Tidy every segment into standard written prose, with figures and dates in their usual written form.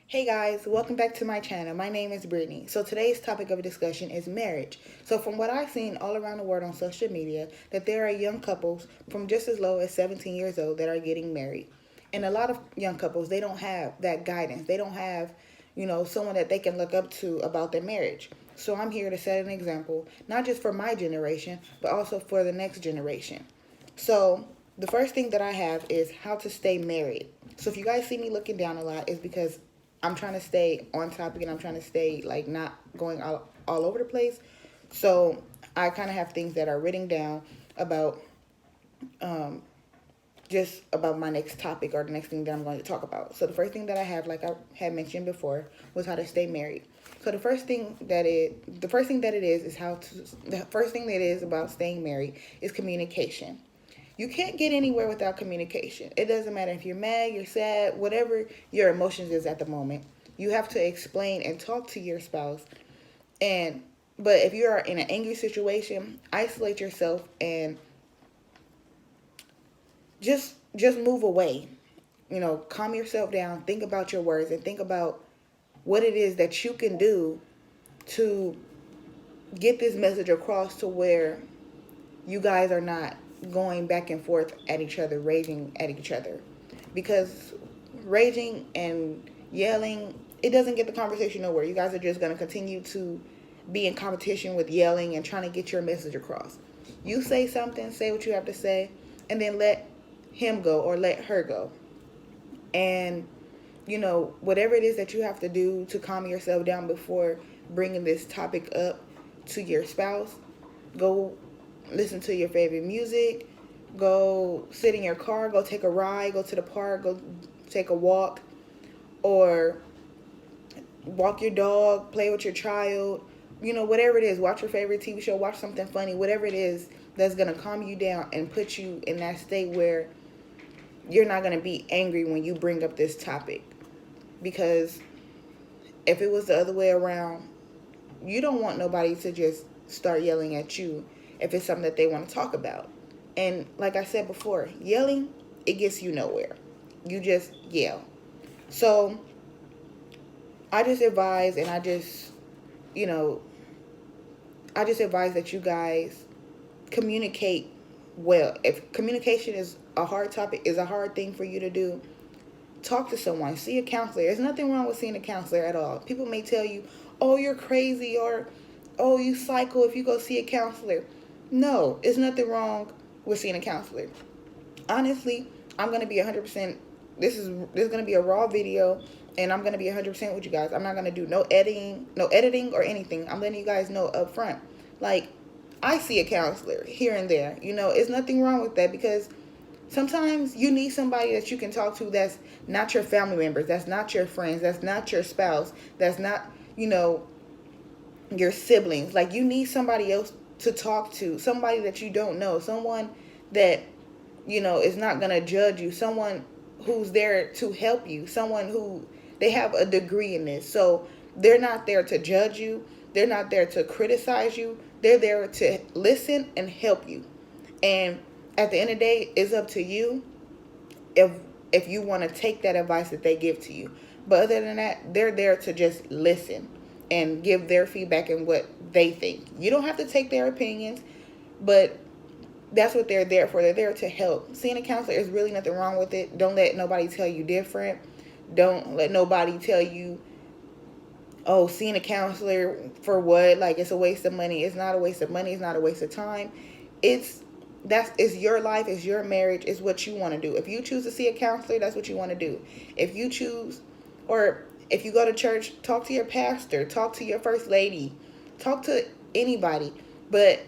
Hey guys, welcome back to my channel. My name is Brittany. So today's topic of discussion is marriage. So from what I've seen all around the world on social media, that there are young couples from just as low as 17 years old that are getting married. And a lot of young couples, they don't have that guidance. They don't have, someone that they can look up to about their marriage. So I'm here to set an example, not just for my generation, but also for the next generation. So the first thing that I have is how to stay married. So if you guys see me looking down a lot, is because I'm trying to stay on topic and I'm trying to stay like not going all over the place. So I kind of have things that are written down about um, just about my next topic or the next thing that I'm going to talk about. So the first thing that I have, like I had mentioned before, was how to stay married. So the first thing that it is how to, the first thing that is about staying married is communication. You can't get anywhere without communication. It doesn't matter if you're mad, you're sad, whatever your emotions is at the moment. You have to explain and talk to your spouse. And but if you are in an angry situation, isolate yourself and just move away. Calm yourself down, think about your words and think about what it is that you can do to get this message across to where you guys are not going back and forth at each other, raging at each other. Because raging and yelling, it doesn't get the conversation nowhere. You guys are just going to continue to be in competition with yelling and trying to get your message across. You say something, say what you have to say, and then let him go or let her go. And, whatever it is that you have to do to calm yourself down before bringing this topic up to your spouse, go listen to your favorite music, go sit in your car, go take a ride, go to the park, go take a walk, or walk your dog, play with your child, whatever it is, watch your favorite TV show, watch something funny, whatever it is that's going to calm you down and put you in that state where you're not going to be angry when you bring up this topic. Because if it was the other way around, you don't want nobody to just start yelling at you if it's something that they want to talk about. And like I said before, yelling, it gets you nowhere. You just yell. So I just advise and you know, I just advise that you guys communicate well. If communication is a hard topic, is a hard thing for you to do, talk to someone, see a counselor. There's nothing wrong with seeing a counselor at all. People may tell you, oh, you're crazy, or oh, you psycho if you go see a counselor. No, it's nothing wrong with seeing a counselor. Honestly, I'm going to be 100%. This is going to be a raw video, and I'm going to be 100% with you guys. I'm not going to do no editing or anything. I'm letting you guys know up front. Like, I see a counselor here and there. It's nothing wrong with that, because sometimes you need somebody that you can talk to that's not your family members, that's not your friends, that's not your spouse, that's not, your siblings. Like, you need somebody else to talk to, somebody that you don't know, someone that, is not going to judge you, someone who's there to help you, someone who they have a degree in this. So they're not there to judge you, they're not there to criticize you, they're there to listen and help you. And at the end of the day, it's up to you if you want to take that advice that they give to you. But other than that, they're there to just listen and give their feedback and what they think. You don't have to take their opinions, but that's what they're there for. They're there to help. Seeing a counselor is really nothing wrong with it. Don't let nobody tell you different. Don't let nobody tell you, oh, seeing a counselor for what? Like, it's a waste of money. It's not a waste of money. It's not a waste of time. It's your life, it's your marriage, it's what you want to do. If you choose to see a counselor, that's what you want to do. If you choose, or if you go to church, talk to your pastor, talk to your first lady, talk to anybody. But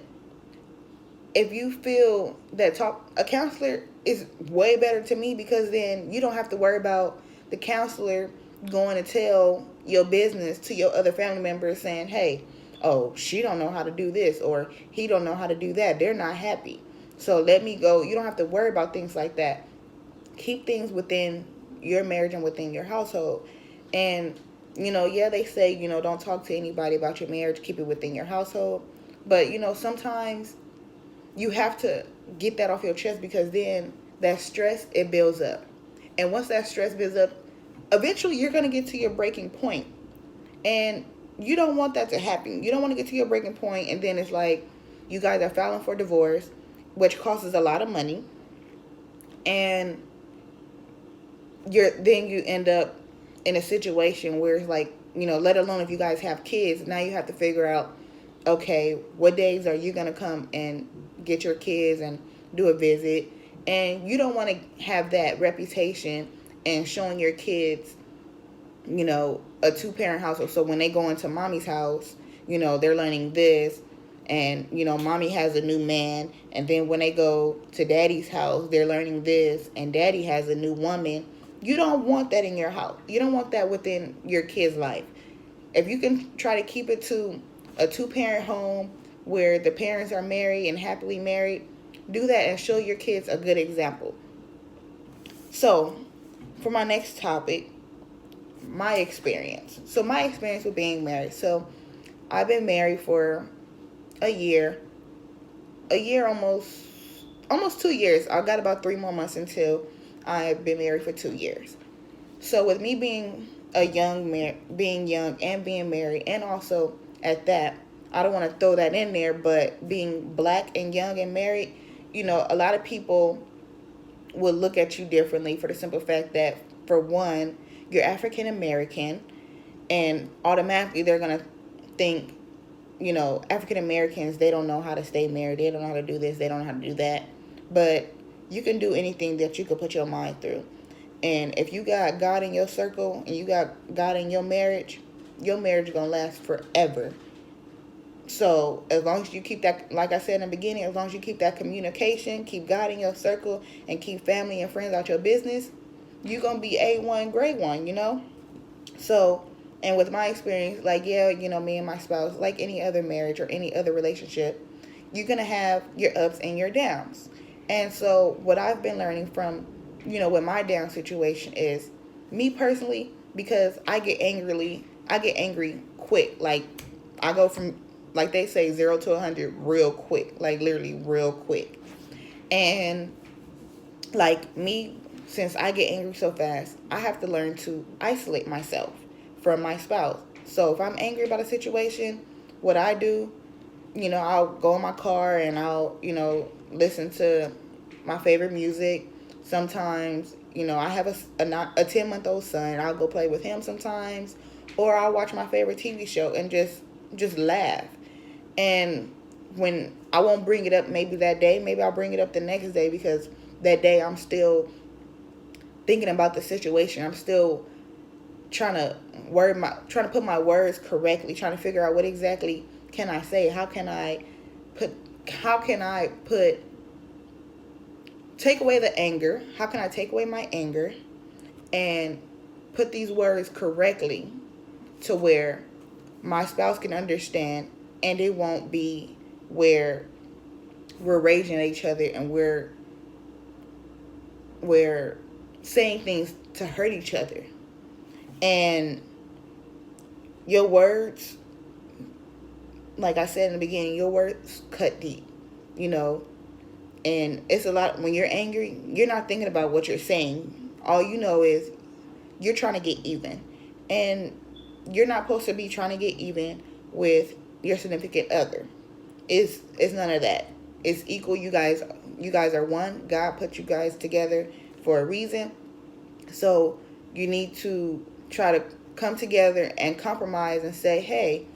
if you feel that a counselor is way better to me, because then you don't have to worry about the counselor going to tell your business to your other family members saying, hey, oh, she don't know how to do this, or he don't know how to do that, they're not happy, so let me go. You don't have to worry about things like that. Keep things within your marriage and within your household. And yeah, they say, don't talk to anybody about your marriage, keep it within your household. But sometimes you have to get that off your chest, because then that stress, it builds up. And once that stress builds up, eventually you're going to get to your breaking point. And you don't want that to happen. You don't want to get to your breaking point and then it's like you guys are filing for divorce, which costs a lot of money. And you end up in a situation where it's like, let alone if you guys have kids, now you have to figure out, okay, what days are you going to come and get your kids and do a visit? And you don't want to have that reputation and showing your kids, a two-parent household. So when they go into mommy's house, they're learning this, and, mommy has a new man. And then when they go to daddy's house, they're learning this, and daddy has a new woman. You don't want that in your house. You don't want that within your kid's life. If you can try to keep it to a two-parent home where the parents are married and happily married, do that and show your kids a good example. So, for my next topic, my experience. So, my experience with being married. So, I've been married for a year almost 2 years. I got about 3 more months until I've been married for 2 years. So with me being being young and being married, and also at that, I don't want to throw that in there, but being black and young and married, a lot of people will look at you differently for the simple fact that, for one, you're African American, and automatically they're gonna think, African Americans, they don't know how to stay married, they don't know how to do this, they don't know how to do that. But you can do anything that you could put your mind through. And if you got God in your circle and you got God in your marriage is going to last forever. So as long as you keep that, like I said in the beginning, as long as you keep that communication, keep God in your circle, and keep family and friends out your business, you're going to be A1, grade 1, So, and with my experience, like, yeah, me and my spouse, like any other marriage or any other relationship, you're going to have your ups and your downs. And so what I've been learning from, with my down situation is, me personally, because I get angry quick. Like, I go from, like they say, 0 to 100 real quick, like literally real quick. And like me, since I get angry so fast, I have to learn to isolate myself from my spouse. So if I'm angry about a situation, what I do, I'll go in my car and I'll, listen to my favorite music. Sometimes, I have a 10-month-old son. I'll go play with him sometimes, or I'll watch my favorite TV show and just laugh. And when I won't bring it up maybe that day, maybe I'll bring it up the next day, because that day I'm still thinking about the situation. I'm still trying to put my words correctly, trying to figure out what exactly can I say. How can I take away the anger? How can I take away my anger and put these words correctly to where my spouse can understand, and it won't be where we're raging at each other and we're saying things to hurt each other. And your words, like I said in the beginning, your words cut deep, and it's a lot. When you're angry, you're not thinking about what you're saying. All you know is you're trying to get even, and you're not supposed to be trying to get even with your significant other. It's none of that. It's equal. You guys are one. God put you guys together for a reason. So you need to try to come together and compromise and say, hey,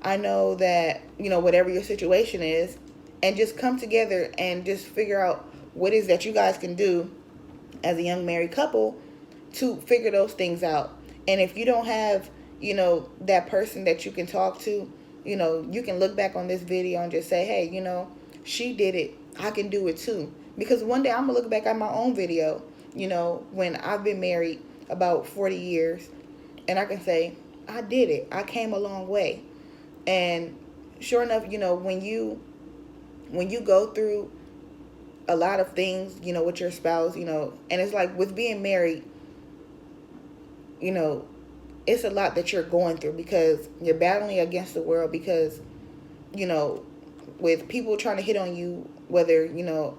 I know that, whatever your situation is, and just come together and just figure out what is that you guys can do as a young married couple to figure those things out. And if you don't have, that person that you can talk to, you can look back on this video and just say, hey, she did it. I can do it too. Because one day I'm going to look back at my own video, when I've been married about 40 years, and I can say, I did it. I came a long way. And sure enough, when you go through a lot of things, with your spouse, and it's like with being married, it's a lot that you're going through, because you're battling against the world, because, with people trying to hit on you, whether,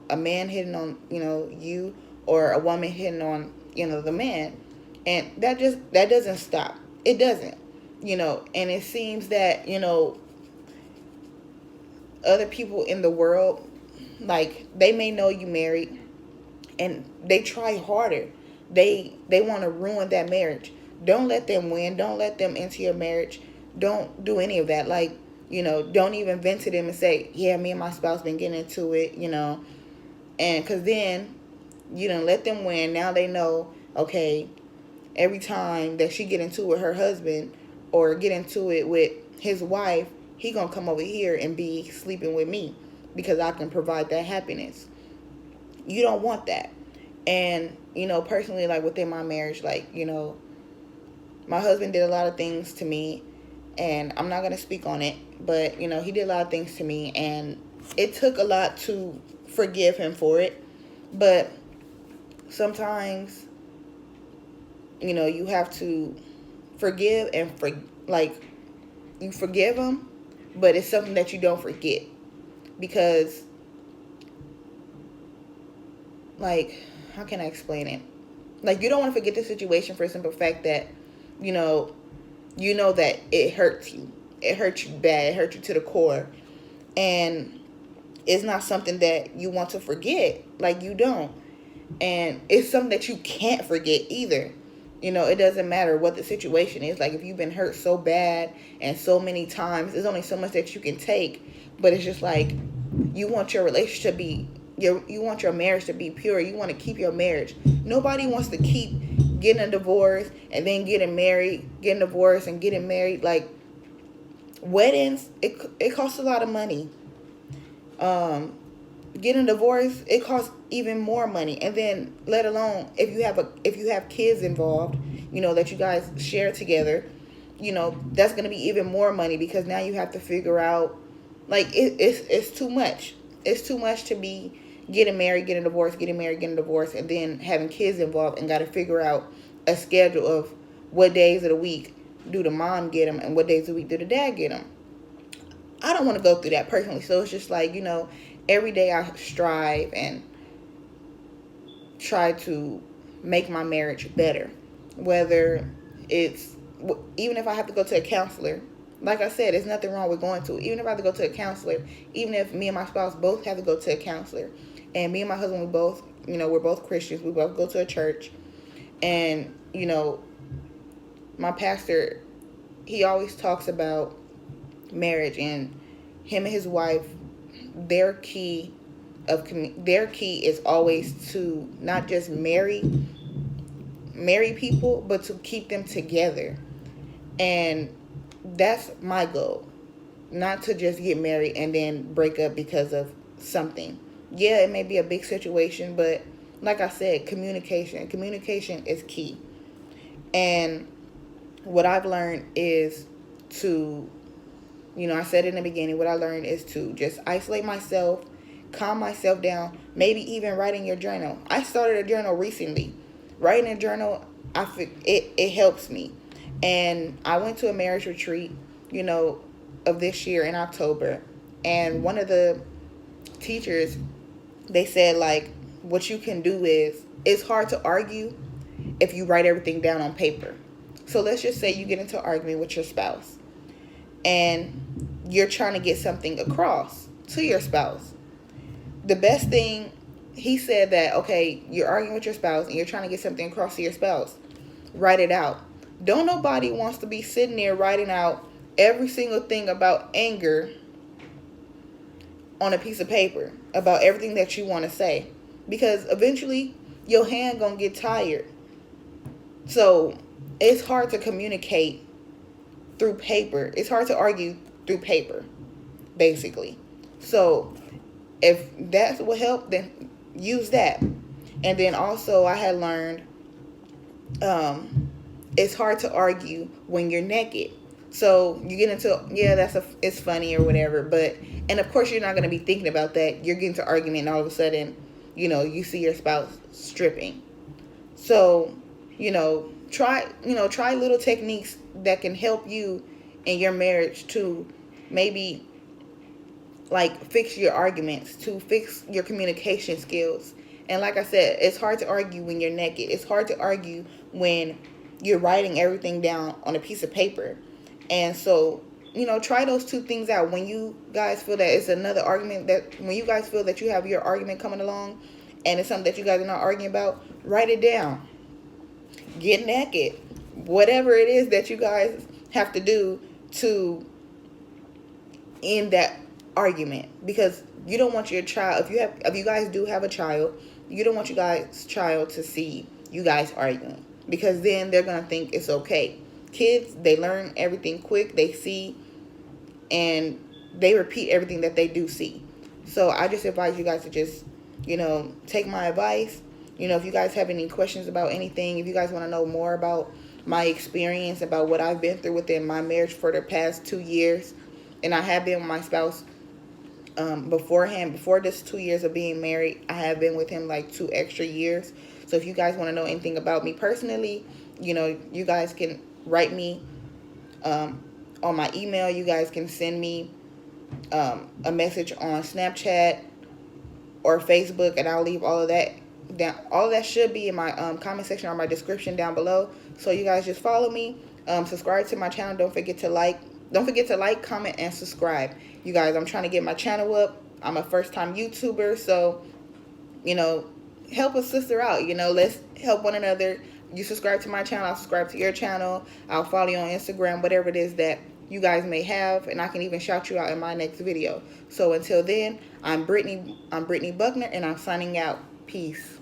a man hitting on, you, or a woman hitting on, the man. And that doesn't stop. It doesn't. And it seems that, other people in the world, like, they may know you married and they try harder. They want to ruin that marriage. Don't let them win. Don't let them into your marriage. Don't do any of that. Like, don't even vent to them and say, yeah, me and my spouse been getting into it, and because then you don't let them win. Now they know, okay, every time that she get into it with her husband or get into it with his wife, he gonna come over here and be sleeping with me because I can provide that happiness. You don't want that. And personally, like, within my marriage, like, my husband did a lot of things to me, and I'm not gonna speak on it, but he did a lot of things to me, and it took a lot to forgive him for it. But sometimes you have to forgive and you forgive him, but it's something that you don't forget, because, like, how can I explain it? Like, you don't want to forget the situation for the simple fact that you know that it hurts you. It hurts you bad. It hurts you to the core, and it's not something that you want to forget. Like, you don't. And it's something that you can't forget either. It doesn't matter what the situation is. Like, if you've been hurt so bad and so many times, there's only so much that you can take. But it's just like, you want your relationship to be, you want your marriage to be pure. You want to keep your marriage. Nobody wants to keep getting a divorce and then getting married, getting divorced and getting married. Like, weddings, it costs a lot of money. Getting a divorce, it costs even more money. And then, let alone if you have kids involved, that you guys share together, that's going to be even more money, because now you have to figure out, like, it's too much. It's too much to be getting married, getting divorced, getting married, getting divorced, and then having kids involved, and got to figure out a schedule of what days of the week do the mom get them and what days of the week do the dad get them. I don't want to go through that personally. So it's just like, every day I strive and try to make my marriage better. Whether it's, even if I have to go to a counselor, like I said, there's nothing wrong with going to. Even if I have to go to a counselor, even if me and my spouse both have to go to a counselor, and me and my husband, we both, we're both Christians, we both go to a church, and, my pastor, he always talks about marriage, and him and his wife, their key is always to not just marry people, but to keep them together. And that's my goal. Not to just get married and then break up because of something. Yeah, it may be a big situation, but like I said, communication is key. And what I've learned is to, I said in the beginning, what I learned is to just isolate myself, calm myself down, maybe even writing your journal. I started a journal recently. Writing a journal, it helps me. And I went to a marriage retreat, of this year in October. And one of the teachers, they said, like, what you can do is, it's hard to argue if you write everything down on paper. So let's just say you get into an argument with your spouse, and you're trying to get something across to your spouse. The best thing, he said that, okay, you're arguing with your spouse and you're trying to get something across to your spouse. Write it out. Don't nobody wants to be sitting there writing out every single thing about anger on a piece of paper, about everything that you want to say, because eventually your hand gonna get tired. So it's hard to communicate through paper. It's hard to argue through paper, basically. So if that's what helped, then use that. And then also, I had learned it's hard to argue when you're naked. So you get into, it's funny or whatever, but, and of course you're not going to be thinking about that. You're getting to argument and all of a sudden, you see your spouse stripping. So, try little techniques that can help you in your marriage to maybe, like, fix your arguments, to fix your communication skills, And like I said, it's hard to argue when you're naked. It's hard to argue when you're writing everything down on a piece of paper. And so, try those two things out. When you guys feel that it's another argument, that when you guys feel that you have your argument coming along and it's something that you guys are not arguing about, write it down. Get naked. Whatever it is that you guys have to do to end that argument, because you don't want your child, if you guys do have a child, you don't want your guys' child to see you guys arguing, because then they're gonna think it's okay. Kids, they learn everything quick. They see and they repeat everything that they do see. So I just advise you guys to just, take my advice. If you guys have any questions about anything, if you guys want to know more about my experience, about what I've been through within my marriage for the past 2 years, and I have been with my spouse beforehand, before this 2 years of being married, I have been with him like 2 extra years. So if you guys want to know anything about me personally, you guys can write me on my email. You guys can send me a message on Snapchat or Facebook, and I'll leave all of that down. All of that should be in my comment section or my description down below. So you guys just follow me, subscribe to my channel. Don't forget to like, comment, and subscribe. You guys, I'm trying to get my channel up. I'm a first-time YouTuber, so help a sister out. Let's help one another. You subscribe to my channel, I'll subscribe to your channel. I'll follow you on Instagram, whatever it is that you guys may have, and I can even shout you out in my next video. So until then, I'm Brittany Buckner, and I'm signing out. Peace.